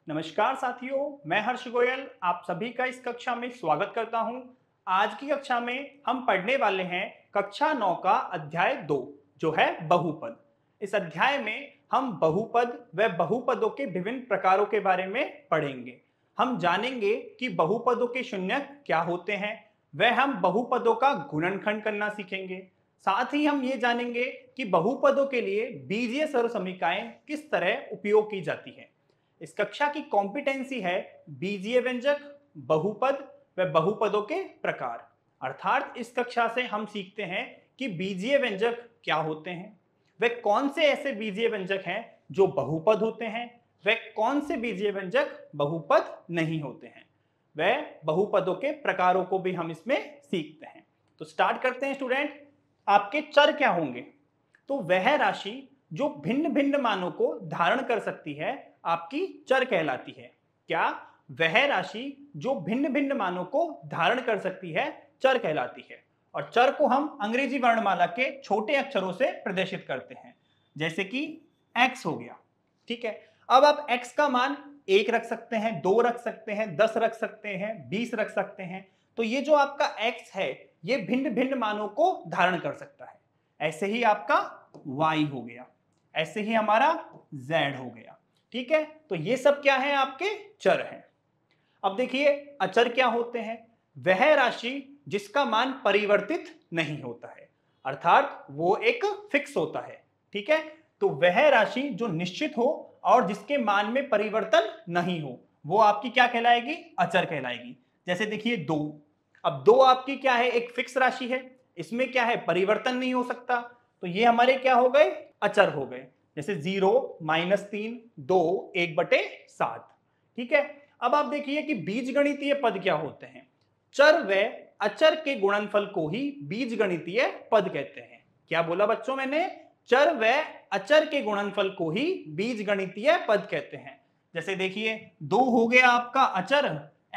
नमस्कार साथियों, मैं हर्ष गोयल आप सभी का इस कक्षा में स्वागत करता हूं। आज की कक्षा में हम पढ़ने वाले हैं कक्षा 9 का अध्याय 2 जो है बहुपद। इस अध्याय में हम बहुपद व बहुपदों के विभिन्न प्रकारों के बारे में पढ़ेंगे। हम जानेंगे कि बहुपदों के शून्यक क्या होते हैं, वह हम बहुपदों का गुणनखंड करना सीखेंगे। साथ ही हम ये जानेंगे कि बहुपदों के लिए बीजीय सर्वसमीकाएं किस तरह उपयोग की जाती हैं। इस कक्षा की कॉम्पिटेंसी है बीजीय व्यंजक, बहुपद व बहुपदों के प्रकार। अर्थात इस कक्षा से हम सीखते हैं कि बीजीय व्यंजक क्या होते हैं, वे कौन से ऐसे बीजीय व्यंजक हैं जो बहुपद होते हैं, वे कौन से बीजीय व्यंजक बहुपद नहीं होते हैं, वह बहुपदों के प्रकारों को भी हम इसमें सीखते हैं। तो स्टार्ट करते हैं स्टूडेंट। आपके चर क्या होंगे? तो वह राशि जो भिन्न भिन्न मानों को धारण कर सकती है आपकी चर कहलाती है। क्या? वह राशि जो भिन्न भिन्न मानों को धारण कर सकती है चर कहलाती है। और चर को हम अंग्रेजी वर्णमाला के छोटे अक्षरों से प्रदर्शित करते हैं, जैसे कि x हो गया। ठीक है, अब आप x का मान 1 रख सकते हैं, 2 रख सकते हैं, 10 रख सकते हैं, 20 रख सकते हैं। तो ये जो आपका x है ये भिन्न भिन्न मानों को धारण कर सकता है। ऐसे ही आपका y हो गया, ऐसे ही हमारा z हो गया। ठीक है, तो ये सब क्या है? आपके चर हैं। अब देखिए अचर क्या होते हैं? वह राशि जिसका मान परिवर्तित नहीं होता है, अर्थात वो एक फिक्स होता है। ठीक है, तो वह राशि जो निश्चित हो और जिसके मान में परिवर्तन नहीं हो वो आपकी क्या कहलाएगी? अचर कहलाएगी। जैसे देखिए 2, अब 2 आपकी क्या है? एक फिक्स राशि है, इसमें क्या है? परिवर्तन नहीं हो सकता, तो ये हमारे क्या हो गए? अचर हो गए। जैसे 0, -3, 2, 1/7। ठीक है, अब आप देखिए कि बीजगणितीय पद क्या होते हैं। चर व अचर के गुणनफल को ही बीजगणितीय पद कहते हैं। क्या बोला बच्चों मैंने? चर व अचर के गुणनफल को ही बीजगणितीय पद कहते हैं। जैसे देखिए 2 हो गया आपका अचर,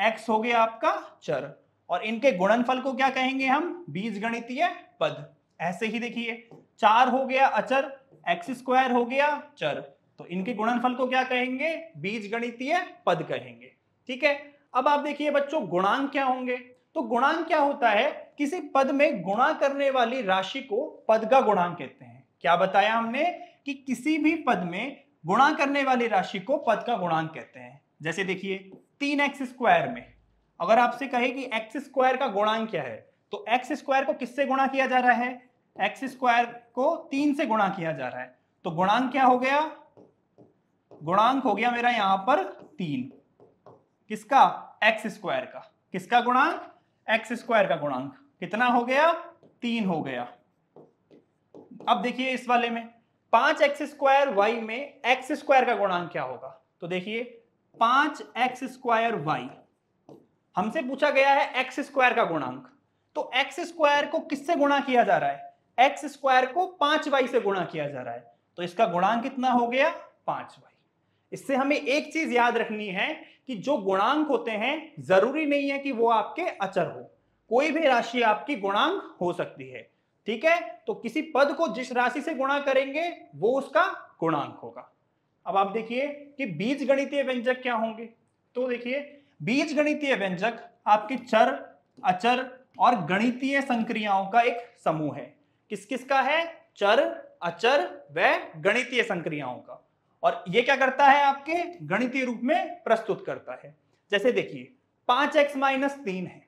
x हो गया आपका चर, और इनके गुणनफल को क्या कहेंगे हम? बीजगणितीय पद। ऐसे ही देखिए 4 हो गया अचर, x² हो गया चर, तो इनके गुणनफल को क्या कहेंगे? बीजगणितीय पद कहेंगे। ठीक है, अब आप देखिए बच्चों गुणांक क्या होंगे। तो गुणांक क्या होता है? किसी पद में गुणा करने वाली राशि को पद का गुणांक कहते हैं। क्या बताया हमने? कि किसी भी पद में गुणा करने वाली राशि को पद का गुणांक कहते हैं। जैसे देखिए 3x² में अगर आपसे कहे कि x² का गुणांक क्या है, तो x² को किससे गुणा किया जा रहा है? x² को 3 से गुणा किया जा रहा है, तो गुणांक क्या हो गया? गुणांक हो गया मेरा यहां पर 3। किसका? x² का। किसका गुणांक? x² का गुणांक कितना हो गया? 3 हो गया। अब देखिए इस वाले में 5x² में x² का गुणांक क्या होगा? तो देखिए 5x² हमसे पूछा गया है x² का गुणांक, तो x² को किससे गुणा किया जा रहा है? x² को 5y से गुणा किया जा रहा है, तो इसका गुणांक कितना हो गया? 5y। इससे हमें एक चीज याद रखनी है कि जो गुणांक होते हैं जरूरी नहीं है कि वो आपके अचर हो, कोई भी राशि आपकी गुणांक हो सकती है। ठीक है, तो किसी पद को जिस राशि से गुणा करेंगे वो उसका गुणांक होगा। अब आप देखिए कि बीजगणितीय व्यंजक क्या होंगे। तो देखिए बीजगणितीय व्यंजक आपके चर, अचर और गणितीय संक्रियाओं का एक समूह है। किस किस का है? चर, अचर व गणितीय संक्रियाओं का। और ये क्या करता है? आपके गणितीय रूप में प्रस्तुत करता है। जैसे देखिए 5x - 3 है,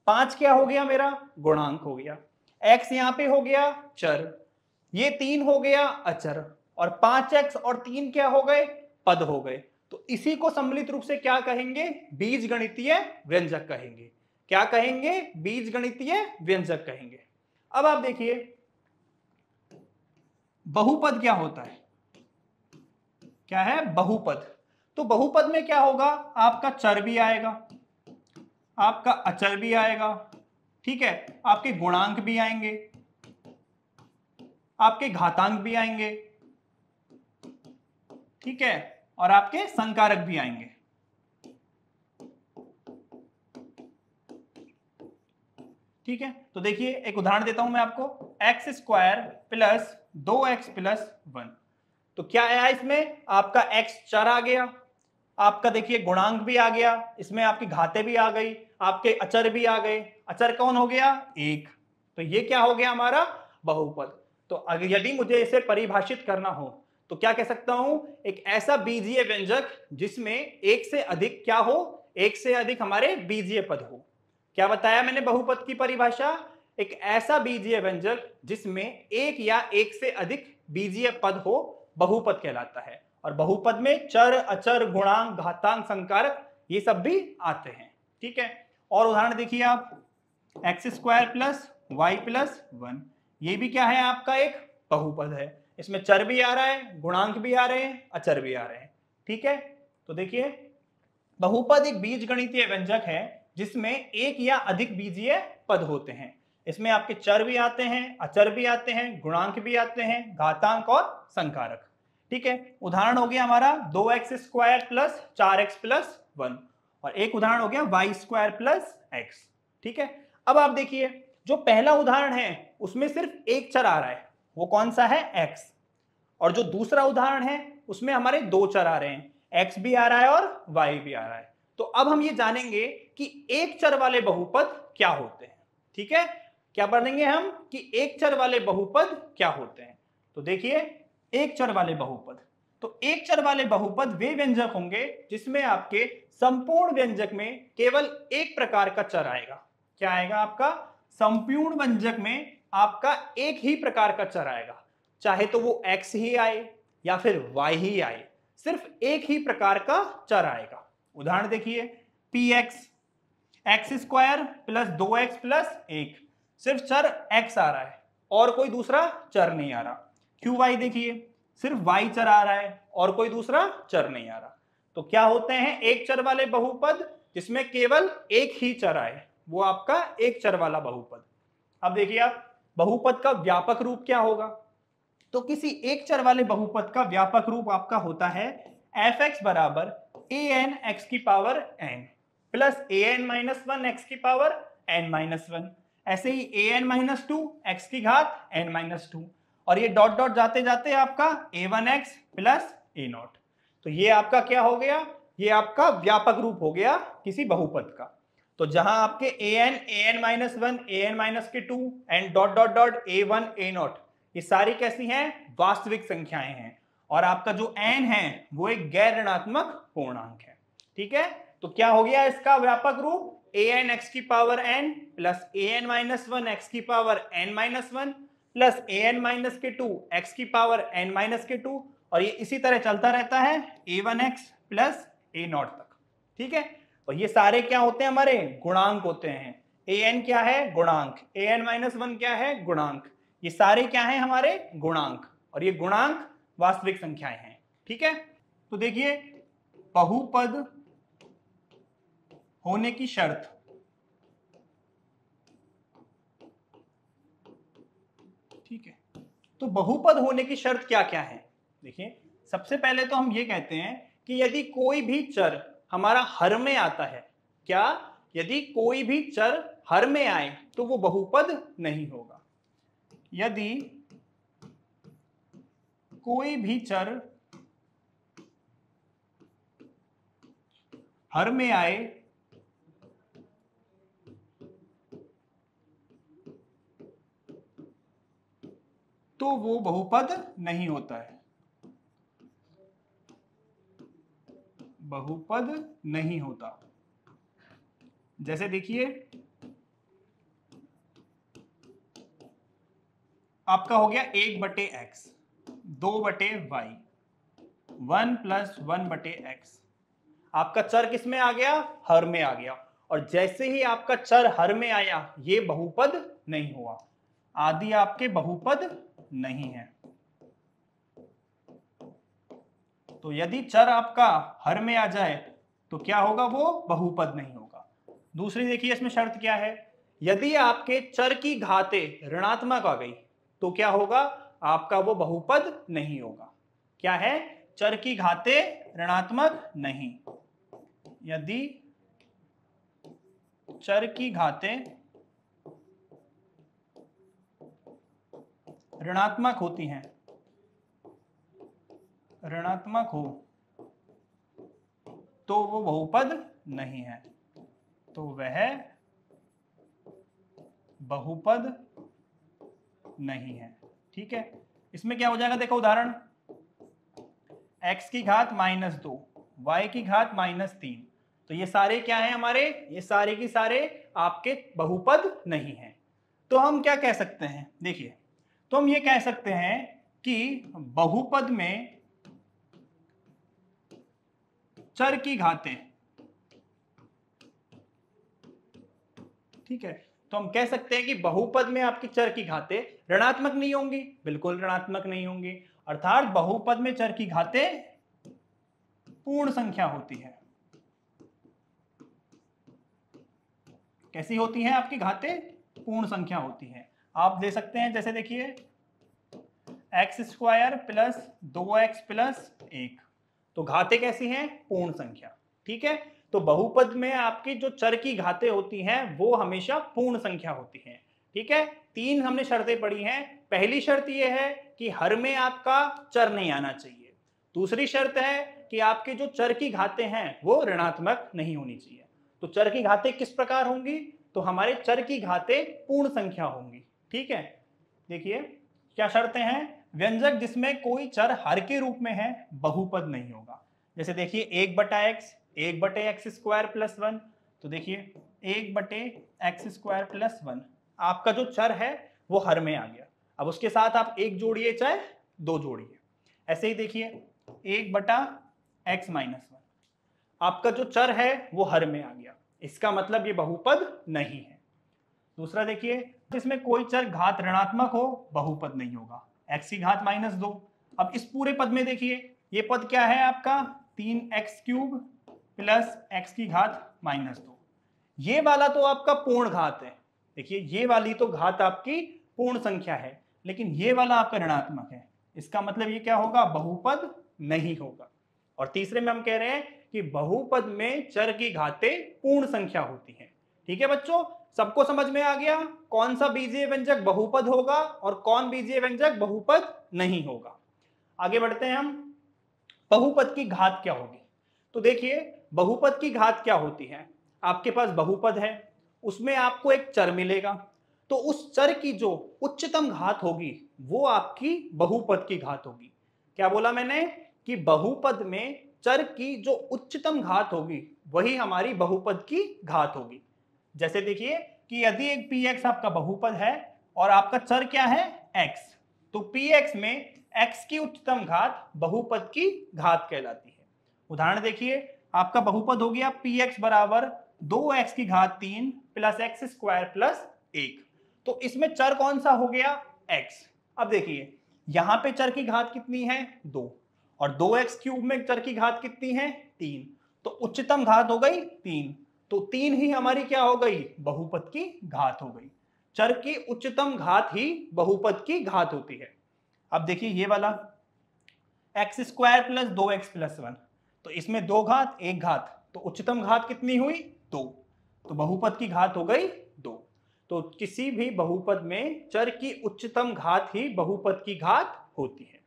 5 क्या हो गया? मेरा गुणांक हो गया, x यहां पे हो गया चर, ये 3 हो गया अचर, और 5x और 3 क्या हो गए? पद हो गए। तो इसी को सम्मिलित रूप से क्या कहेंगे? बीजगणितीय व्यंजक कहेंगे। क्या कहेंगे? बीजगणितीय व्यंजक कहेंगे। अब आप देखिए बहुपद क्या होता है? क्या है बहुपद? तो बहुपद में क्या होगा? आपका चर भी आएगा, आपका अचर भी आएगा, ठीक है, आपके गुणांक भी आएंगे, आपके घातांक भी आएंगे, ठीक है, और आपके संकारक भी आएंगे। ठीक है, तो देखिए एक उदाहरण देता हूं मैं आपको, x² + 2x + 1। तो क्या आया इसमें? आपका x चर आ गया, आपका देखिए गुणांक भी आ गया, इसमें आपकी घातें भी आ गई, आपके अचर भी आ गए। अचर कौन हो गया? एक। तो ये क्या हो गया हमारा? बहुपद। तो अगर यदि मुझे इसे परिभाषित करना हो तो क्या कह सकता हूं? एक ऐसा बीजीय व्यंजक जिसमें एक से अधिक क्या हो? एक से अधिक हमारे बीजीय पद हो। क्या बताया मैंने बहुपद की परिभाषा? एक ऐसा बीजीय व्यंजक जिसमें एक या एक से अधिक बीजीय पद हो, बहुपद कहलाता है। और बहुपद में चर, अचर, गुणांक, घातांक, संकारक ये सब भी आते हैं। ठीक है, और उदाहरण देखिए आप, x square plus y plus one, ये भी क्या है? आपका एक बहुपद है। इसमें चर भी आ रहा है, गुणांक भी आ रहे हैं, अचर भी आ रहे हैं। ठीक है, तो देखिए बहुपद एक बीजगणितीय व्यंजक है जिसमें एक या अधिक बीजीय पद होते हैं। इसमें आपके चर भी आते हैं, अचर भी आते हैं, गुणांक भी आते हैं, घातांक और संकारक। ठीक है, उदाहरण हो गया हमारा 2x square plus 4x plus one, और एक उदाहरण हो गया वाई स्क्वायर प्लस एक्स। ठीक है, अब आप देखिए जो पहला उदाहरण है उसमें सिर्फ एक चर आ रहा है, वो कौन सा है? x। और जो दूसरा उदाहरण है उसमें हमारे दो चर आ रहे हैं, x भी आ रहा है और y भी आ रहा है। तो अब हम ये जानेंगे कि एक चर वाले बहुपद क्या होते हैं। ठीक है, क्या पढ़ेंगे हम कि एक चर वाले बहुपद क्या होते हैं। तो देखिए एक चर वाले बहुपद, तो एक चर वाले बहुपद वे व्यंजक होंगे जिसमें आपके संपूर्ण व्यंजक में केवल एक प्रकार का चर आएगा। क्या आएगा आपका? संपूर्ण व्यंजक में आपका एक ही प्रकार का चर आएगा, चाहे तो वो x ही आए या फिर y ही आए, सिर्फ एक ही प्रकार का चर आएगा। उदाहरण देखिए, px, x square plus 2x plus एक, सिर्फ चर x आ रहा है और कोई दूसरा चर नहीं आ रहा। qy देखिए, सिर्फ y चर आ रहा है और कोई दूसरा चर नहीं आ रहा। तो क्या होते हैं एक चर वाले बहुपद? जिसमें केवल एक ही चर आए, वो आपका एक चर वाला बहुपद। अब देखिए आप, बहुपद का व्यापक रूप क्या होगा? तो किसी एक चर वाले बहुपद का व्यापक रूप आपका होता है एफ एक्स बराबर ए एन एक्स की power N plus A N minus one X की पावर एन माइनस वन, ऐसे ही A N minus two X की घात एन माइनस टू, और ये डॉट डॉट जाते जाते आपका A one X plus A nought. तो ये आपका क्या हो गया? ये आपका व्यापक रूप हो गया किसी बहुपद का। तो जहां आपके a N minus one, a N minus के two and dot dot dot a one a naught, ये सारी कैसी हैं? वास्तविक संख्याएं हैं। और आपका जो n है वो एक गैर ऋणात्मक पूर्णांक है। ठीक है, तो क्या हो गया इसका व्यापक रूप? ए एन एक्स की power n plus A N minus one X की power n minus one plus A N minus के टू एक्स की पावर n माइनस के टू, और ये इसी तरह चलता रहता है A one X plus A nought तक। ठीक है, और ये सारे क्या होते हैं? हमारे गुणांक होते हैं। ए एन क्या है? गुणांक। ए एन माइनस वन क्या है? गुणांक। ये सारे क्या हैं? हमारे गुणांक, और ये गुणांक वास्तविक संख्याएं हैं। ठीक है, तो देखिए बहुपद होने की शर्त, ठीक है, तो बहुपद होने की शर्त क्या क्या है? देखिए सबसे पहले तो हम ये कहते हैं कि यदि कोई भी चर हमारा हर में आता है, क्या? यदि कोई भी चर हर में आए तो वो बहुपद नहीं होगा। यदि कोई भी चर हर में आए तो वो बहुपद नहीं होता है, बहुपद नहीं होता। जैसे देखिए आपका हो गया 1/x, 2/y, 1+1/x। आपका चर किस में आ गया? हर में आ गया। और जैसे ही आपका चर हर में आया ये बहुपद नहीं हुआ, आदि आपके बहुपद नहीं है। तो यदि चर आपका हर में आ जाए तो क्या होगा? वो बहुपद नहीं होगा। दूसरी देखिए इसमें शर्त क्या है? यदि आपके चर की घातें ऋणात्मक आ गई तो क्या होगा? आपका वो बहुपद नहीं होगा। क्या है? चर की घातें ऋणात्मक नहीं। यदि चर की घातें ऋणात्मक होती हैं, ऋणात्मक हो तो वो बहुपद नहीं है, तो वह बहुपद नहीं है। ठीक है, इसमें क्या हो जाएगा, देखो उदाहरण, x की घात -2, y की घात -3, तो ये सारे क्या हैं हमारे, ये सारे की सारे आपके बहुपद नहीं हैं। तो हम क्या कह सकते हैं, देखिए, तो हम ये कह सकते हैं कि बहुपद में चर की घातें, ठीक है, तो हम कह सकते हैं कि बहुपद में आपकी चर की घातें ऋणात्मक नहीं होंगी, बिल्कुल ऋणात्मक नहीं होंगी, अर्थात बहुपद में चर की घातें पूर्ण संख्या होती है। कैसी होती हैं आपकी घातें, पूर्ण संख्या होती है। आप ले सकते हैं, जैसे देखिए x² + 2x + 1, तो घातें कैसी हैं, पूर्ण संख्या। ठीक है, तो बहुपद में आपकी जो चर की घातें होती हैं वो हमेशा पूर्ण संख्या होती हैं। ठीक है, 3 हमने शर्तें पढ़ी हैं। पहली शर्त ये है कि हर में आपका चर नहीं आना चाहिए। दूसरी शर्त है कि आपके जो चर की घातें हैं वो ऋणात्मक नहीं होनी चाहिए। तो चर की घातें किस प्रकार होंगी, तो हमारे चर की घातें पूर्ण संख्या होंगी। ठीक है, देखिए क्या शर्तें हैं, व्यंजक जिसमें कोई चर हर के रूप में है बहुपद नहीं होगा। जैसे देखिए 1/x 1/x² + 1, तो देखिए 1/x² + 1 आपका जो चर है वो हर में आ गया। अब उसके साथ आप 1 जोड़िए चाहे 2 जोड़िए। ऐसे ही देखिए 1/x - 1 आपका जो चर है वो हर में आ गया, इसका मतलब ये बहुपद नहीं है। दूसरा देखिए, इसमें कोई चर घात ऋणात्मक हो बहुपद नहीं होगा, x की घात -2। अब इस पूरे पद में देखिए ये पद क्या है आपका, 3x³ + x की घात -2, ये वाला तो आपका पूर्ण घात है। देखिए ये वाली तो घात आपकी पूर्ण संख्या है, लेकिन ये वाला आपका ऋणात्मक है, इसका मतलब ये क्या होगा, बहुपद नहीं होगा। और तीसरे में हम कह रहे हैं कि बहुपद में चर की घातें पूर्ण संख्या होती हैं। ठीक है बच्चों, सबको समझ में आ गया कौन सा बीजीय व्यंजक बहुपद होगा और कौन बीजीय व्यंजक बहुपद नहीं होगा। आगे बढ़ते हैं हम, बहुपद की घात क्या होगी। तो देखिए बहुपद की घात क्या होती है, आपके पास बहुपद है, उसमें आपको एक चर मिलेगा, तो उस चर की जो उच्चतम घात होगी वो आपकी बहुपद की घात होगी। क्या बोला मैंने, कि बहुपद में चर की जो उच्चतम घात होगी वही हमारी बहुपद की घात होगी। जैसे देखिए कि यदि एक px आपका बहुपद है और आपका चर क्या है x, तो px में x की उच्चतम घात बहुपद की घात कहलाती है। उदाहरण देखिए, आपका बहुपद हो गया px = 2x की घात 3 + x² + 1, तो इसमें चर कौन सा हो गया, x। अब देखिए यहां पे चर की घात कितनी है, 2, और 2x³ में चर की घात कितनी है, 3, तो उच्चतम घात हो गई 3, तो 3 ही हमारी क्या हो गई, बहुपद की घात हो गई। चर की उच्चतम घात ही बहुपद की घात होती है। अब देखिए ये वाला x² + 2x + 1, तो इसमें 2 घात 1 घात, तो उच्चतम घात कितनी हुई, 2, तो बहुपद की घात हो गई 2। तो किसी भी बहुपद में चर की उच्चतम घात ही बहुपद की घात होती है।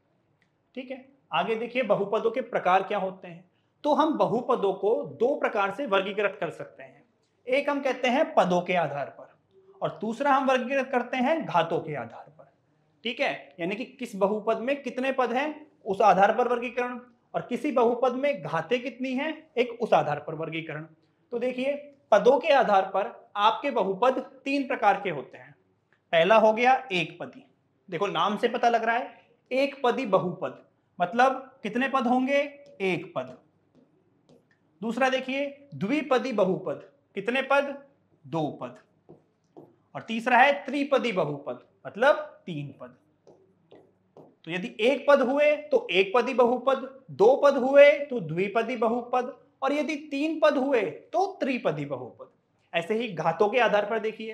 ठीक है, आगे देखिए बहुपदों के प्रकार क्या होते हैं। तो हम बहुपदों को 2 प्रकार से वर्गीकृत कर सकते हैं। एक हम कहते हैं पदों के आधार पर, और दूसरा हम वर्गीकृत करते हैं घातों के आधार पर। ठीक है, यानी कि किस बहुपद में कितने पद हैं उस आधार पर वर्गीकरण, और किसी बहुपद में घातें कितनी हैं एक उस आधार पर वर्गीकरण। तो देखिए पदों के आधार पर आपके बहुपद 3 प्रकार के होते हैं। पहला हो गया एक पदी, देखो नाम से पता लग रहा है एक पदी बहुपद, मतलब कितने पद होंगे, एक पद। दूसरा देखिए द्विपदी बहुपद, कितने पद, 2 पद। और तीसरा है त्रिपदी बहुपद, मतलब 3 पद। तो यदि एक पद हुए तो एक पदी बहुपद, 2 पद हुए तो द्विपदी बहुपद, और यदि 3 पद हुए तो त्रिपदी बहुपद। ऐसे ही घातों के आधार पर देखिए,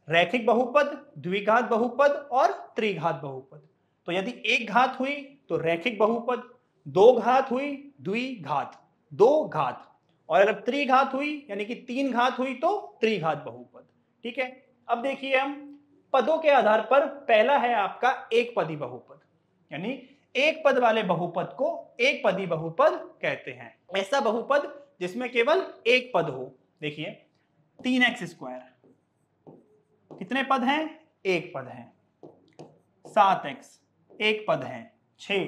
रैखिक बहुपद, द्विघात बहुपद और त्रिघात बहुपद। तो यदि एक घात हुई तो रैखिक बहुपद, 2 घात हुई द्विघात, 2 घात, और अगर त्रिघात हुई यानी कि 3 घात हुई तो त्रिघात बहुपद। ठीक है, अब देखिए हम पदों के आधार पर, पहला है आपका एक पदी बहुपद, यानी एक पद वाले बहुपद को एक पदी बहुपद कहते हैं। ऐसा बहुपद जिसमें केवल एक पद हो। देखिए 3x², कितने पद हैं? एक पद है। 7x, एक पद है। 6,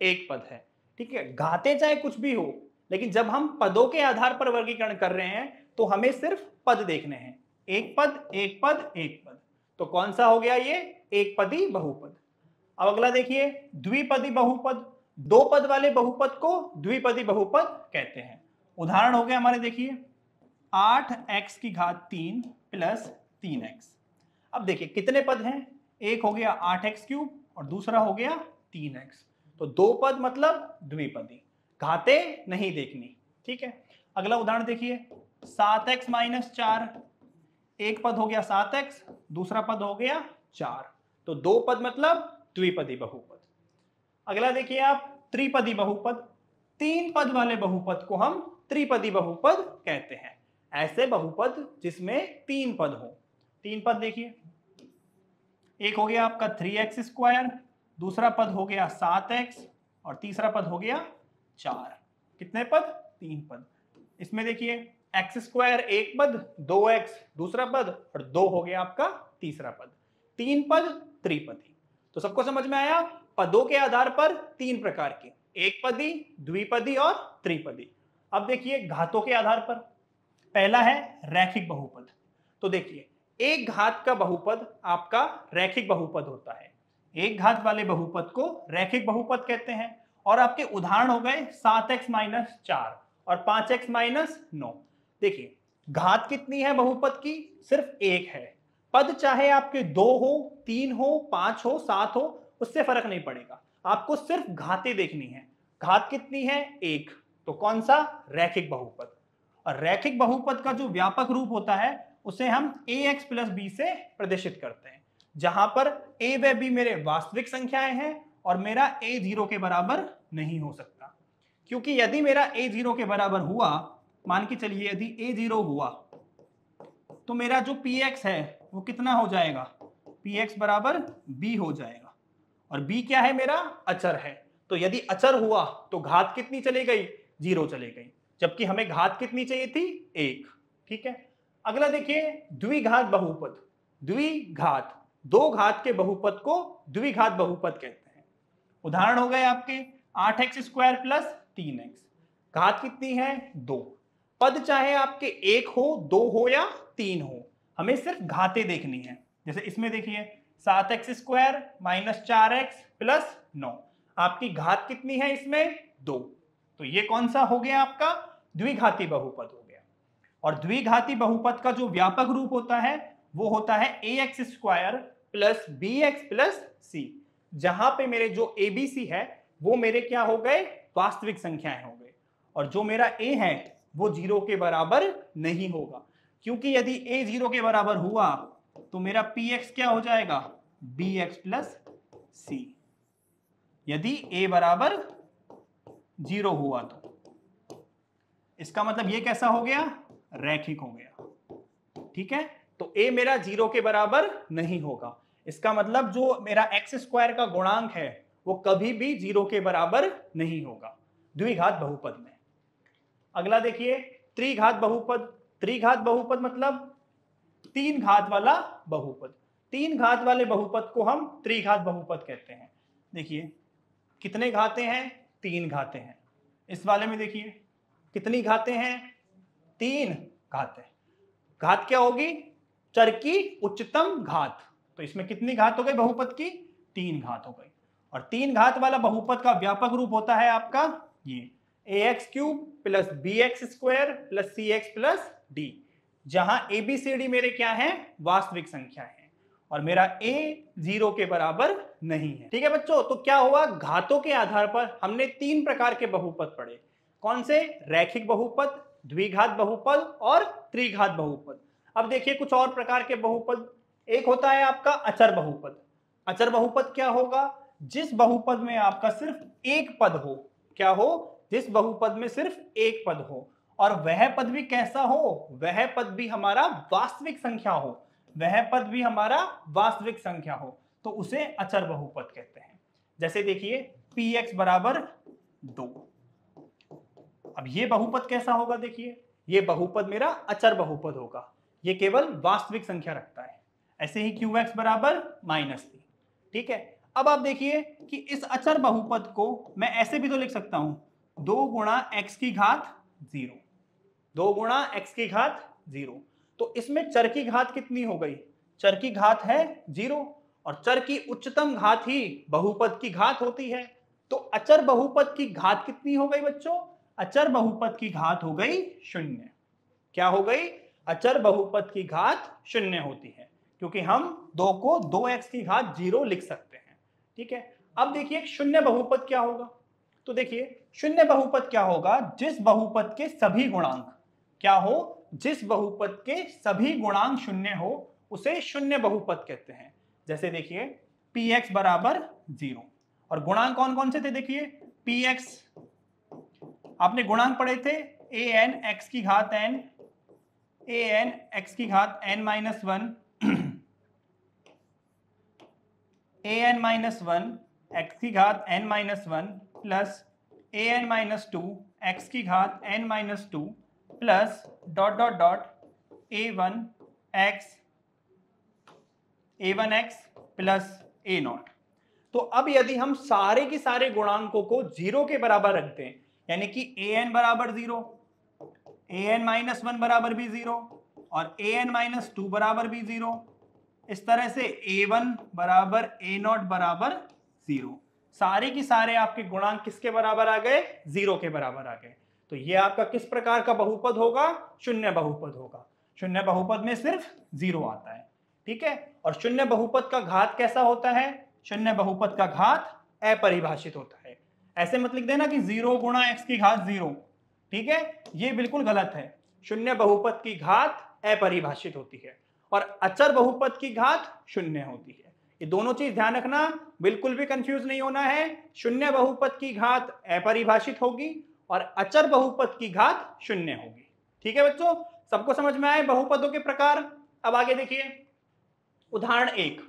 एक पद है। ठीक है, घाते चाहे कुछ भी हो, लेकिन जब हम पदों के आधार पर वर्गीकरण कर रहे हैं तो हमें सिर्फ पद देखने हैं। एक पद, एक पद, एक पद। तो कौन सा हो गया ये? एक पदी बहुपद। अब अगला देखिए, द्विपदी बहुपद। दो पद वाले बहुपद को द्विपदी बहुपद कहते हैं। उदाहरण हो गया हमारे, देखिए 8x³ प्लस 3x। अब देखिए कितने पद हैं? एक हो गया 8x³ और दूसरा हो गया 3x। तो दो पद मतलब द्विपदी, घाते नहीं देखनी। ठीक है, अगला उदाहरण देखिए 7x-4। एक पद हो गया 7x, दूसरा पद हो गया 4। तो दो पद मतलब द्विपदी बहुपद। अगला देखिए आप, त्रिपदी बहुपद। तीन पद वाले बहुपद को हम त्रिपदी बहुपद कहते हैं। ऐसे बहुपद जिसमें तीन पद हो। तीन पद देखिए, एक हो गया आपका 3x², दूसरा पद हो गया 7x और तीसरा पद हो गया 4। कितने पद? तीन पद। इसमें देखिए x² एक पद, 2x दूसरा पद और 2 हो गया आपका तीसरा पद। तीन पद त्रिपदी। तो सबको समझ में आया? पदों के आधार पर तीन प्रकार के, एक पदी, द्विपदी और त्रिपदी। अब देखिए घातों के आधार पर, पहला है रैखिक बहुपद। तो देखिए एक घात का बहुपद आपका रैखिक बहुपद होता है। एक घात वाले बहुपद को रैखिक बहुपद कहते हैं। और आपके उदाहरण हो गए 7x-4 और 5x-9। देखिए घात कितनी है बहुपद की? सिर्फ एक है। पद चाहे आपके 2 हो, 3 हो, 5 हो, 7 हो, उससे फर्क नहीं पड़ेगा, आपको सिर्फ घातें देखनी है। घात कितनी है? एक। तो कौन सा? रैखिक बहुपद। और रैखिक बहुपद का जो व्यापक रूप होता है उसे हम ax + b से प्रदर्शित करते हैं, जहां पर a व b मेरे वास्तविक संख्याएं हैं और मेरा a 0 के बराबर नहीं हो सकता। क्योंकि यदि मेरा a 0 के बराबर हुआ, मान के चलिए यदि a 0 हुआ, तो मेरा जो px है वो कितना हो जाएगा? px बराबर b हो जाएगा। और b क्या है? मेरा अचर है। तो यदि अचर हुआ तो घात कितनी चली गई? 0 चली गई, जबकि हमें घात कितनी चाहिए थी? 1। ठीक है, अगला देखिए द्विघात बहुपद। द्विघात, दो घात के बहुपद को द्विघात बहुपद कहते हैं। उदाहरण हो गए आपके 8x² प्लस 3x। घात कितनी है? 2। पद चाहे आपके एक हो, दो हो या तीन हो, हमें सिर्फ घातें देखनी है। जैसे इसमें देखिए 7x² माइनस 4x प्लस 9। आपकी घात कितनी है इसमें? 2। तो ये कौन सा हो गया आपका? द्विघाती बहुपद हो गया। और द्विघाती बहुपद का जो व्यापक रूप होता है वो होता है ax² plus bx plus c, जहां पे मेरे जो abc है वो मेरे क्या हो गए? वास्तविक संख्याएं हो गए। और जो मेरा a है वो 0 के बराबर नहीं होगा, क्योंकि यदि a 0 के बराबर हुआ तो मेरा px क्या हो जाएगा? bx plus c। यदि a बराबर 0 हुआ तो इसका मतलब ये कैसा हो गया? रैखिक हो गया। ठीक है, तो a मेरा 0 के बराबर नहीं होगा। इसका मतलब जो मेरा x² का गुणांक है वो कभी भी 0 के बराबर नहीं होगा द्विघात बहुपद में। अगला देखिए त्रिघात बहुपद। त्रिघात बहुपद मतलब तीन घात वाला बहुपद। तीन घात वाले बहुपद को हम त्रिघात बहुपद कहते हैं। देखिए कितने घाते हैं? तीन घाते हैं। इस वाले में देखिए कितनी घातें हैं? तीन घातें। घात क्या होगी? चर की उच्चतम घात। तो इसमें कितनी घात हो गई बहुपद की? तीन घात हो गई। और तीन घात वाला बहुपद का व्यापक रूप होता है आपका ये ax³ plus bx² plus cx plus d, जहां abcd मेरे क्या है? वास्तविक संख्या है और मेरा a 0 के बराबर नहीं है। ठीक है बच्चों, तो क्या हुआ? घातों के आधार पर हमने तीन प्रकार के बहुपद पढ़े। कौन से? रैखिक बहुपद, द्विघात बहुपद और त्रिघात बहुपद। अब देखिए कुछ और प्रकार के बहुपद। एक होता है आपका अचर बहुपद। अचर बहुपद क्या होगा? जिस बहुपद में आपका सिर्फ एक पद हो। क्या हो? जिस बहुपद में सिर्फ एक पद हो और वह पद भी कैसा हो? वह पद भी हमारा वास्तविक संख्या हो। वह पद भी हमारा वास्तविक संख्या हो तो उसे अचर बहुपद कहते हैं। जैसे देखिए px बराबर 2। अब ये बहुपद कैसा होगा, देखिए ये बहुपद मेरा अचर बहुपद होगा, ये केवल वास्तविक संख्या रखता है। ऐसे ही qx बराबर -3। ठीक है, अब आप देखिए कि इस अचर बहुपद को मैं ऐसे भी तो लिख सकता हूं, 2 गुणा x की घात 0, 2 गुणा x की घात 0। तो इसमें चर की घात कितनी हो गई, चर की घात है 0, और चर की उच्चतम घात ही बहुपद की घात होती है। तो अचर बहुपद की घात कितनी हो गई बच्चों, अचर बहुपद की घात हो गई 0। क्या हो गई, अचर बहुपद की घात 0 होती है, क्योंकि हम 2 को 2x की घात 0 लिख सकते हैं। ठीक है, अब देखिए शून्य बहुपद क्या होगा। तो देखिए शून्य बहुपद क्या होगा, जिस बहुपद के सभी गुणांक क्या हो, जिस बहुपद के सभी गुणांक शून्य हो उसे शून्य बहुपद कहते हैं। जैसे देखिए px बराबर 0, और गुणांक कौन कौन से थे, देखिए px आपने गुणांक पढ़े थे an x की घात n, an x की घात n minus 1, an minus 1 x की घात n minus 1 plus an minus 2 x की घात n minus 2 plus dot dot dot a1x plus a0। तो अब यदि हम सारे के सारे गुणांकों को 0 के बराबर रखते हैं, यानी कि an बराबर 0, an माइनस 1 बराबर भी 0 और an माइनस 2 बराबर भी 0, इस तरह से a1 बराबर a0 बराबर 0, सारे के सारे आपके गुणांक किसके बराबर आ गए, 0 के बराबर आ गए। तो ये आपका किस प्रकार का बहुपद होगा, शून्य बहुपद होगा। शून्य बहुपद में सिर्फ 0 आता है। ठीक है, और शून्य बहुपद का घात कैसा होता है, शून्य बहुपद का घात अपरिभाषित होता है। ऐसे मत लिख देना कि 0 गुणा x की घात 0। ठीक है, ये बिल्कुल गलत है। शून्य बहुपद की घात अपरिभाषित होती है और अचर बहुपद की घात शून्य होती है। ये दोनों चीज ध्यान रखना, बिल्कुल भी कंफ्यूज नहीं होना है। शून्य बहुपद की घात अपरिभाषित होगी और अचर बहुपद की घात शून्य होगी। ठीक है बच्चों, सबको समझ में आए बहुपदों के प्रकार। अब आगे देखिए उदाहरण 1,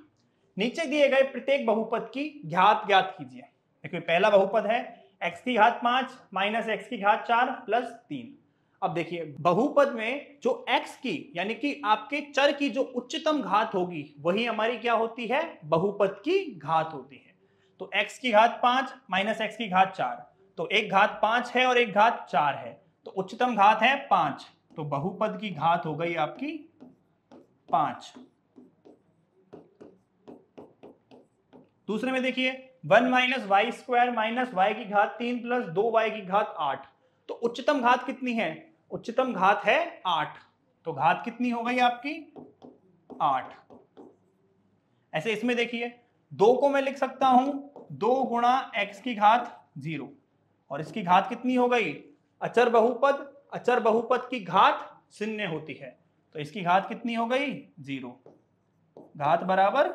नीचे दिए गए प्रत्येक बहुपद की घात ज्ञात कीजिए। देखिए पहला बहुपद है x की घात 5 माइनस x की घात 4 प्लस 3। अब देखिए बहुपद में जो x की यानी कि आपके चर की जो उच्चतम घात होगी वही हमारी क्या होती है, बहुपद की घात होती है। तो x की घात 5 माइनस x की घात 4, तो एक घात 5 है और एक घात 4 है, तो उच्चतम घात है 5, तो बहुपद की घात हो गई आपकी 5। दूसरे में देखिए 1 minus y square minus y की घात 3 प्लस 2y की घात 8, तो उच्चतम घात कितनी है, उच्चतम घात है 8, तो घात कितनी हो गई आपकी 8। ऐसे इसमें देखिए 2 को मैं लिख सकता हूं 2 गुणा x की घात 0, और इसकी घात कितनी हो गई, अचर बहुपद, अचर बहुपद की घात शून्य होती है, तो इसकी घात कितनी हो गई 0, घात बराबर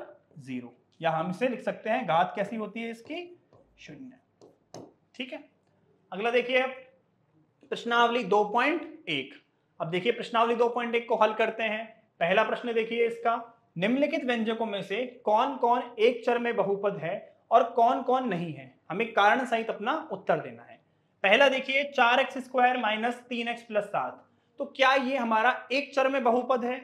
0, या हम इसे लिख सकते हैं घात कैसी होती है इसकी 0। ठीक है, अगला देखिए प्रश्नावली 2.1। अब देखिए प्रश्नावली 2.1 को हल करते हैं। पहला प्रश्न देखिए इसका, निम्नलिखित व्यंजकों में से कौन कौन एक चर में बहुपद है और कौन कौन नहीं है, हमें कारण सहित अपना उत्तर देना है। पहला देखिए 4x square minus 3x plus 7, तो क्या ये हमारा एक चर में बहुपद है।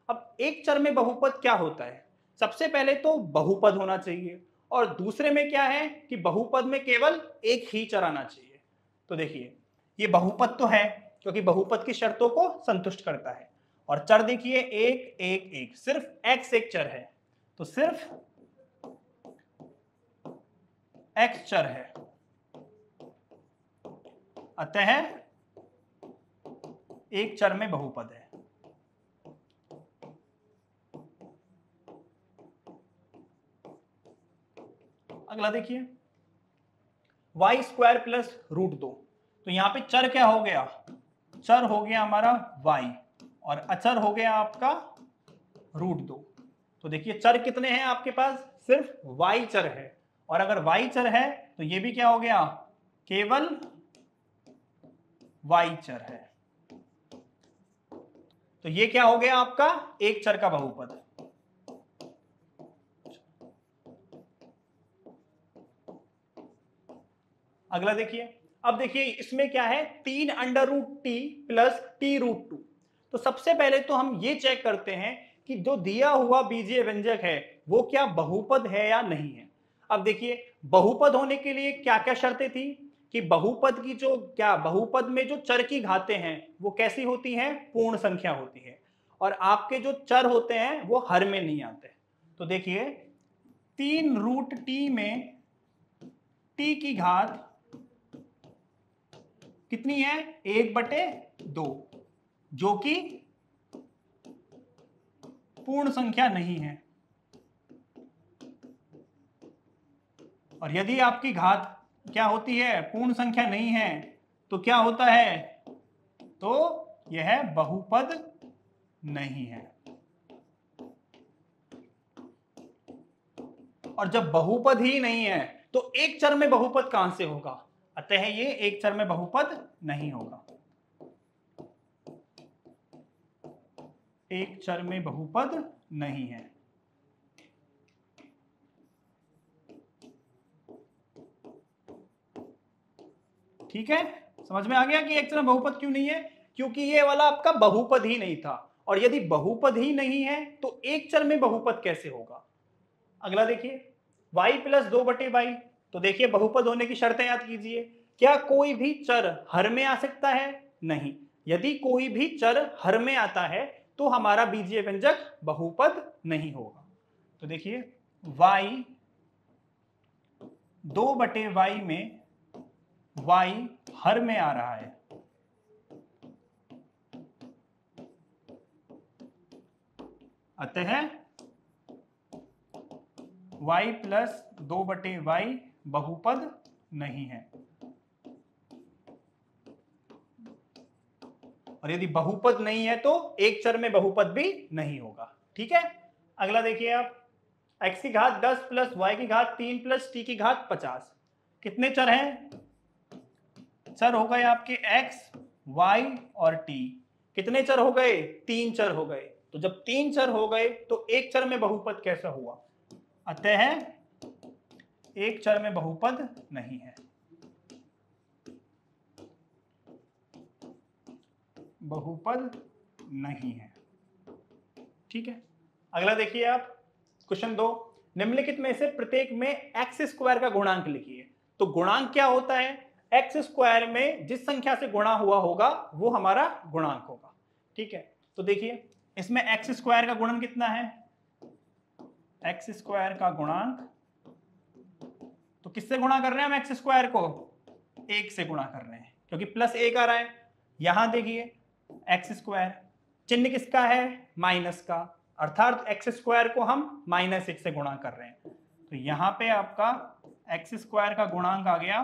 अब एक चर में बहुपद क्या होता है, सबसे पहले तो बहुपद होना चाहिए और दूसरे में क्या है कि बहुपद में केवल एक ही चर आना चाहिए। तो देखिए ये बहुपद तो है क्योंकि बहुपद की शर्तों को संतुष्ट करता है, और चर देखिए 1 1 1, सिर्फ x एक चर है, तो सिर्फ x चर है, अतः एक चर में बहुपद है। अगला देखिए वाई स्क्वायर प्लस √2, तो यहां पे चर क्या हो गया, चर हो गया हमारा y और अचर हो गया आपका √2। तो देखिए चर कितने हैं आपके पास, सिर्फ y चर है, और अगर y चर है तो ये भी क्या हो गया, केवल y चर है, तो ये क्या हो गया आपका एक चर का बहुपद। अगला देखिए अब देखिए इसमें क्या है, 3√t प्लस t√2। तो सबसे पहले तो हम ये चेक करते हैं कि जो दिया हुआ बीजीय व्यंजक है वो क्या बहुपद है या नहीं है। अब देखिए बहुपद होने के लिए क्या क्या शर्तें थी कि बहुपद की जो क्या बहुपद में जो चर की घातें हैं वो कैसी होती हैं, पूर्ण संख्या होती है, और आपके जो चर होते हैं वो हर में नहीं आते। तो देखिए 3√t में t की घात कितनी है, 1/2, जो कि पूर्ण संख्या नहीं है। और यदि आपकी घात क्या होती है, पूर्ण संख्या नहीं है, तो क्या होता है, तो यह बहुपद नहीं है। और जब बहुपद ही नहीं है तो एक चर में बहुपद कहां से होगा, अतः ये एक चर में बहुपद नहीं होगा, एक चर में बहुपद नहीं है। ठीक है, समझ में आ गया कि एक चर में बहुपद क्यों नहीं है, क्योंकि ये वाला आपका बहुपद ही नहीं था। और यदि बहुपद ही नहीं है तो एक चर में बहुपद कैसे होगा। अगला देखिए y प्लस 2/y। तो देखिए बहुपद होने की शर्तें याद कीजिए, क्या कोई भी चर हर में आ सकता है, नहीं। यदि कोई भी चर हर में आता है तो हमारा बीजीय व्यंजक बहुपद नहीं होगा। तो देखिए y 2/y में y हर में आ रहा है, अतः y प्लस 2/y बहुपद नहीं है। और यदि बहुपद नहीं है तो एक चर में बहुपद भी नहीं होगा। ठीक है, अगला देखिए आप, x की घात 10 प्लस y की घात 3 प्लस t की घात 50। कितने चर हैं, चर हो गए आपके x, y और t। कितने चर हो गए, 3 चर हो गए। तो जब 3 चर हो गए तो एक चर में बहुपद कैसा हुआ, अतः एक चर में बहुपद नहीं है, बहुपद नहीं है। ठीक है, अगला देखिए आप, क्वेश्चन 2, निम्नलिखित में से प्रत्येक में एक्स स्क्वायर का गुणांक लिखिए। तो गुणांक क्या होता है, एक्स स्क्वायर में जिस संख्या से गुणा हुआ होगा वो हमारा गुणांक होगा। ठीक है, तो देखिए इसमें एक्स स्क्वायर का गुणन कितना है, एक्स स्क्वायर का गुणांक, तो किससे गुणा कर रहे हैं हम एक्स स्क्वायर को, 1 से गुणा कर रहे हैं, क्योंकि प्लस 1 आ रहा है। यहां देखिए एक्स स्क्वायर, चिन्ह किसका है, माइनस का, अर्थात एक्स स्क्वायर को हम -1 से गुणा कर रहे हैं। तो यहां पे आपका एक्स स्क्वायर का गुणांक आ गया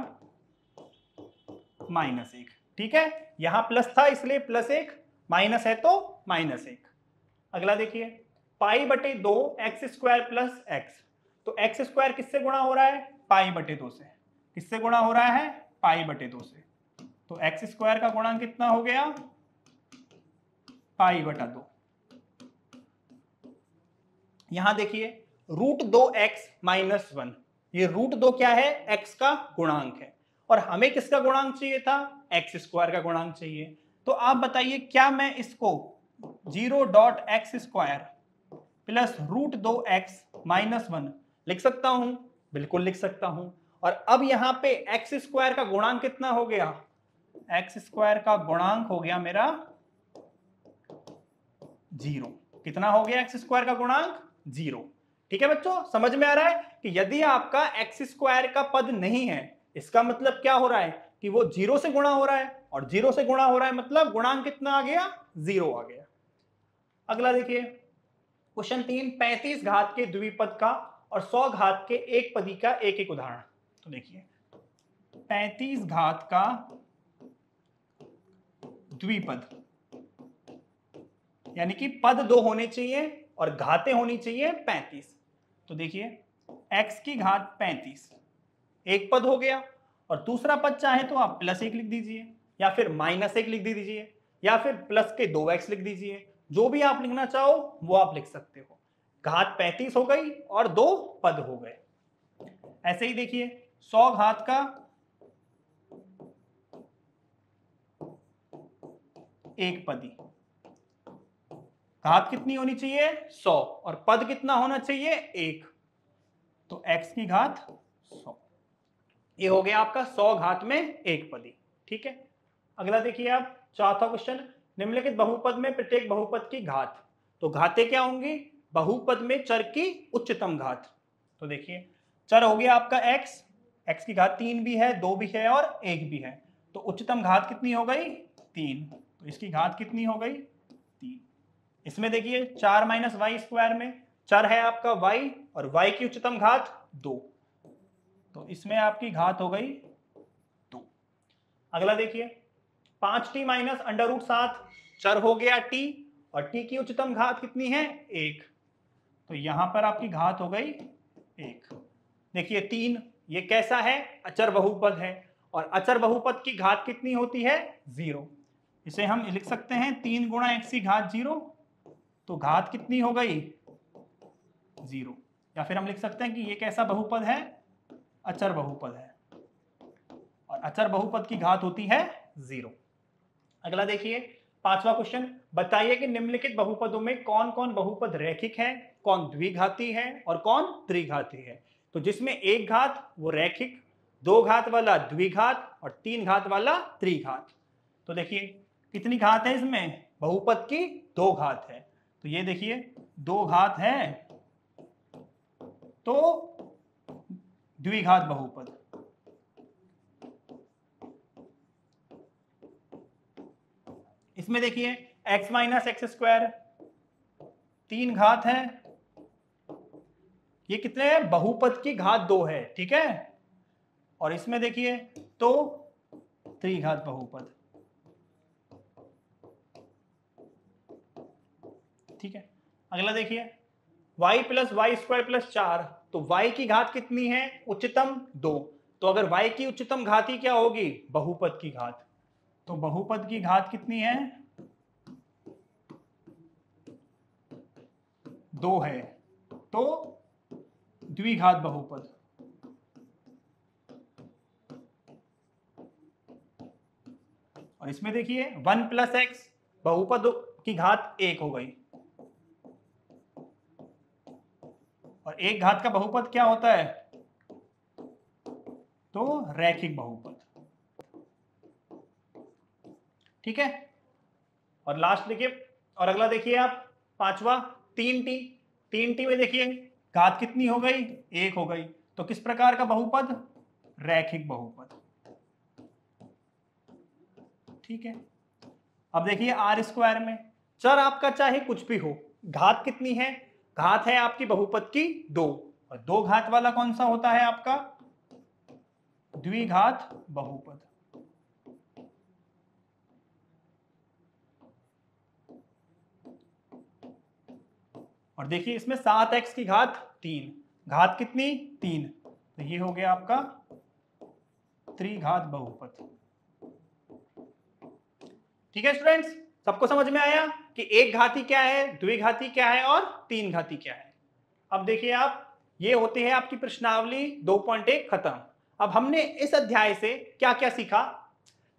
-1। ठीक है, यहां प्लस था इसलिए +1, माइनस है तो -1। अगला देखिए π/2 एक्स स्क्वायर प्लस एक्स। तो एक्स स्क्वायर किससे गुणा हो रहा है, π/2 से। किससे गुणा हो रहा है, π/2 से। तो एक्स स्क्वायर का गुणांक कितना हो गया, π/2। यहां देखिए √2x - 1, ये √2 क्या है, x का गुणांक है, और हमें किसका गुणांक चाहिए था, एक्स स्क्वायर का गुणांक चाहिए। तो आप बताइए क्या मैं इसको 0.x² प्लस √2x - 1 लिख सकता हूं, बिल्कुल लिख सकता हूं। और अब यहां पे एक्स स्क्वायर का गुणांक कितना हो गया, एक्स स्क्वायर का गुणांक हो गया मेरा 0। कितना हो गया एक्स स्क्वायर का गुणांक, 0। ठीक है बच्चों, समझ में आ रहा है कि यदि आपका एक्स स्क्वायर का पद नहीं है, इसका मतलब क्या हो रहा है कि वो 0 से गुणा हो रहा है, और 0 से गुणा हो रहा है मतलब गुणांक कितना आ गया, 0 आ गया। अगला देखिए क्वेश्चन 3, 35 घात के द्विपद का और 100 घात के एक पदी का एक एक उदाहरण। तो देखिए 35 घात का द्विपद, यानी कि पद 2 होने चाहिए और घातें होनी चाहिए 35। तो देखिए x की घात 35 एक पद हो गया, और दूसरा पद चाहे तो आप +1 लिख दीजिए, या फिर -1 लिख दीजिए, या फिर प्लस के 2x लिख दीजिए, जो भी आप लिखना चाहो वो आप लिख सकते हो। घात 35 हो गई और 2 पद हो गए। ऐसे ही देखिए 100 घात का एक पदी। घात कितनी होनी चाहिए 100 और पद कितना होना चाहिए 1, तो x की घात 100। ये हो गया आपका 100 घात में एक पदी। ठीक है, अगला देखिए आप चौथा क्वेश्चन, निम्नलिखित बहुपद में प्रत्येक बहुपद की घात। तो घातें क्या होंगी, बहुपद में चर की उच्चतम घात। तो देखिए चर हो गया आपका x की घात 3 भी है, 2 भी है और 1 भी है, तो उच्चतम घात कितनी हो गई 3, तो इसकी घात कितनी हो गई 3। इसमें देखिए 4 माइनस वाई स्क्वायर में चर है आपका y और y की उच्चतम घात 2, तो इसमें आपकी घात हो गई 2। अगला देखिए 5t माइनस अंडर रूट 7 चर हो गया t और t की उच्चतम घात कितनी है 1, तो यहां पर आपकी घात हो गई 1। देखिए 3 ये कैसा है, अचर बहुपद है और अचर बहुपद की घात कितनी होती है 0। इसे हम लिख सकते हैं 3 गुणा x की घात 0, तो घात कितनी हो गई 0। या फिर हम लिख सकते हैं कि ये कैसा बहुपद है, अचर बहुपद है और अचर बहुपद की घात होती है 0। अगला देखिए पांचवा क्वेश्चन, बताइए कि निम्नलिखित बहुपदों में कौन कौन बहुपद रैखिक है, कौन द्विघाती है और कौन त्रिघाती है। तो जिसमें एक घात वो रैखिक, 2 घात वाला द्विघात और 3 घात वाला त्रिघात। तो देखिए कितनी घात है इसमें, बहुपद की 2 घात है, तो ये देखिए 2 घात है तो द्विघात बहुपद। इसमें देखिए x माइनस एक्स स्क्वायर 3 घात है, ये कितने हैं, बहुपद की घात 2 है। ठीक है, और इसमें देखिए तो त्रिघात बहुपद। ठीक है, अगला देखिए y plus y square plus 4, तो y की घात कितनी है उच्चतम 2, तो अगर y की उच्चतम घात ही क्या होगी बहुपद की घात, तो बहुपद की घात कितनी है 2 है, तो द्विघात बहुपद। और इसमें देखिए 1 प्लस एक्स बहुपद की घात 1 हो गई और एक घात का बहुपद क्या होता है, तो रैखिक बहुपद। ठीक है, और लास्ट देखिए, और अगला देखिए आप पांचवा 3t में देखिए घात कितनी हो गई 1 हो गई, तो किस प्रकार का बहुपद, रैखिक बहुपद। ठीक है, अब देखिए आर स्क्वायर में चर आपका चाहे कुछ भी हो, घात कितनी है, घात है आपकी बहुपद की 2 और 2 घात वाला कौन सा होता है आपका द्विघात बहुपद। और देखिए इसमें 7x की घात 3, घात कितनी 3, तो ये हो गया आपका त्रिघात बहुपद। ठीक है स्टूडेंट्स, सबको समझ में आया कि एक घाती क्या है, द्विघाती क्या है और 3 घाती क्या है। अब देखिए आप, ये होती है आपकी प्रश्नावली 2.1 खत्म। अब हमने इस अध्याय से क्या क्या सीखा,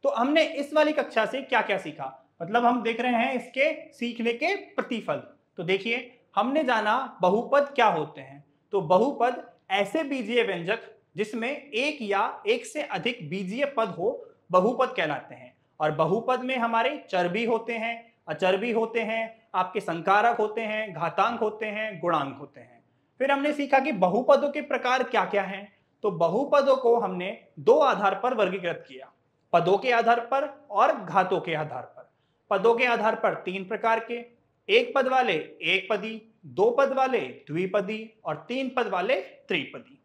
तो हमने इस वाली कक्षा से क्या क्या सीखा, मतलब हम देख रहे हैं इसके सीखने के प्रतिफल। तो देखिए हमने जाना बहुपद क्या होते हैं, तो बहुपद ऐसे बीजीय व्यंजक जिसमें एक या एक से अधिक बीजीय पद हो बहुपद कहलाते हैं। और बहुपद में हमारे चर भी होते हैं, अचर भी होते हैं, आपके संकारक होते हैं, घातांक होते हैं, गुणांक होते हैं। फिर हमने सीखा कि बहुपदों के प्रकार क्या क्या हैं, तो बहुपदों को हमने 2 आधार पर वर्गीकृत किया, पदों के आधार पर और घातों के आधार पर। पदों के आधार पर 3 प्रकार के, एक पद वाले एक पदी, 2 पद वाले द्विपदी और 3 पद वाले त्रिपदी।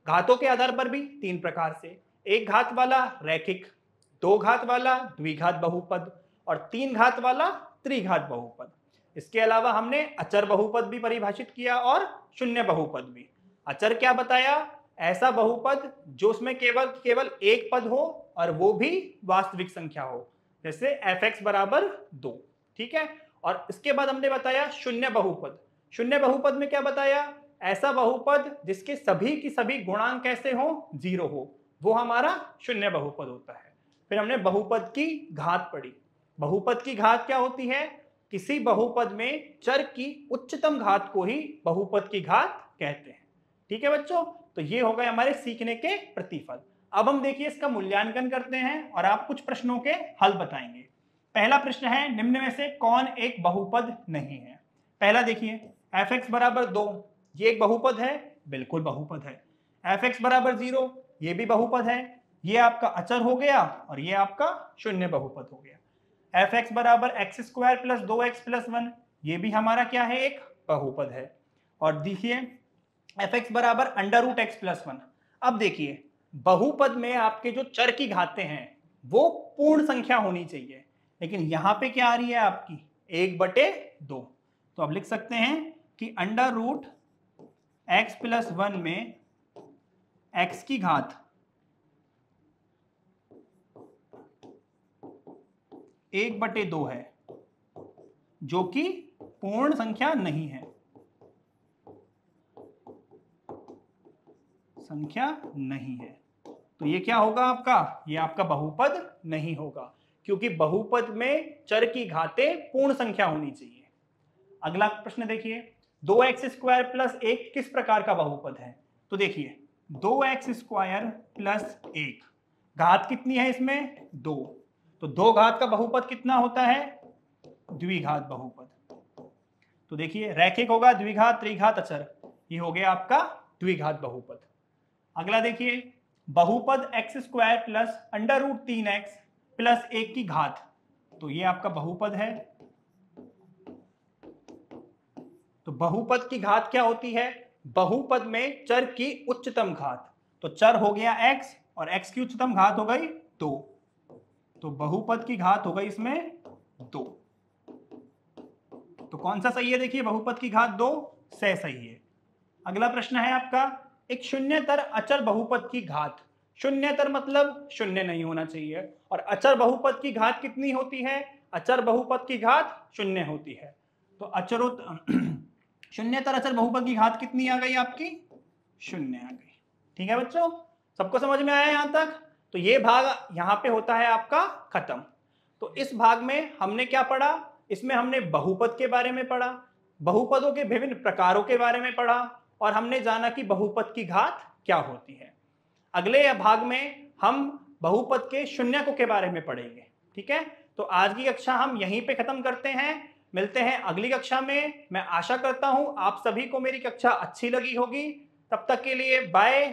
घातों के आधार पर भी 3 प्रकार से, एक घात वाला रैखिक, 2 घात वाला द्विघात बहुपद और 3 घात वाला त्रिघात बहुपद। इसके अलावा हमने अचर बहुपद भी परिभाषित किया और शून्य बहुपद भी। अचर क्या बताया, ऐसा बहुपद जो उसमें केवल एक पद हो और वो भी वास्तविक संख्या हो, जैसे fx बराबर 2। ठीक है, और इसके बाद हमने बताया शून्य बहुपद। शून्य बहुपद में क्या बताया, ऐसा बहुपद जिसके सभी की सभी गुणांक कैसे हो 0 हो, वो हमारा शून्य बहुपद होता है। फिर हमने बहुपद की घात पढ़ी, बहुपद की घात क्या होती है? किसी बहुपद में चर की उच्चतम घात को ही बहुपद की घात कहते हैं। ठीक है बच्चों, तो ये हो गए हमारे सीखने के प्रतिफल। अब हम देखिए इसका मूल्यांकन करते हैं और आप कुछ प्रश्नों के हल बताएंगे। पहला प्रश्न है, निम्न में से कौन एक बहुपद नहीं है? पहला देखिए, f(x) बराबर 2, ये एक बहुपद है? बिल्कुल बहुपद है। f(x) बराबर 0, ये भी बहुपद है। ये आपका अचर हो गया और ये आपका शून्य बहुपद हो गया। f(x) बराबर x² प्लस 2x प्लस 1, ये भी हमारा क्या है? एक बहुपद है। और देखिए f(x) बराबर √x प्लस 1। अब देखिए बहुपद में आपके जो चर की घातें हैं वो पूर्ण संख्या होनी चाहिए, लेकिन यहां पे क्या आ रही है आपकी? 1/2। तो अब लिख सकते हैं कि √x प्लस 1 में x की घात 1/2 है, जो कि पूर्ण संख्या नहीं है, संख्या नहीं है। तो ये क्या होगा आपका? ये आपका बहुपद नहीं होगा, क्योंकि बहुपद में चर की घातें पूर्ण संख्या होनी चाहिए। अगला प्रश्न देखिए, 2x² प्लस 1 किस प्रकार का बहुपद है? तो देखिए 2x² प्लस 1, घात कितनी है इसमें? 2। तो 2 घात का बहुपद कितना होता है? द्विघात बहुपद। तो देखिए रैखिक होगा, द्विघात, त्रिघात, अचर, ये हो गया आपका द्विघात बहुपद। अगला देखिए, बहुपद x² प्लस √3x प्लस 1 की घात, तो ये आपका बहुपद है। तो बहुपद की घात क्या होती है? बहुपद में चर की उच्चतम घात, तो चर हो गया x और x की उच्चतम घात हो गई 2, तो बहुपद की घात हो गई इसमें 2। तो कौन सा सही है? देखिए बहुपद की घात 2 से सही है। अगला प्रश्न है आपका, एक शून्यतर अचर बहुपद की घात। शून्यतर मतलब शून्य नहीं होना चाहिए, और अचर बहुपद की घात कितनी होती है? अचर बहुपद की घात शून्य होती है। तो शून्यतर अचर बहुपद की घात कितनी आ गई आपकी? शून्य आ गई। ठीक है बच्चों, सबको समझ में आया यहां तक? तो ये भाग यहां पे होता है आपका खत्म। तो इस भाग में हमने क्या पढ़ा? इसमें हमने बहुपद के बारे में पढ़ा, बहुपदों के विभिन्न प्रकारों के बारे में पढ़ा, और हमने जाना कि बहुपद की घात क्या होती है। अगले भाग में हम बहुपद के शून्यकों के बारे में पढ़ेंगे। ठीक है, तो आज की कक्षा हम यहीं पे खत्म करते हैं। मिलते हैं अगली कक्षा में। मैं आशा करता हूं आप सभी को मेरी कक्षा अच्छी लगी होगी। तब तक के लिए बाय।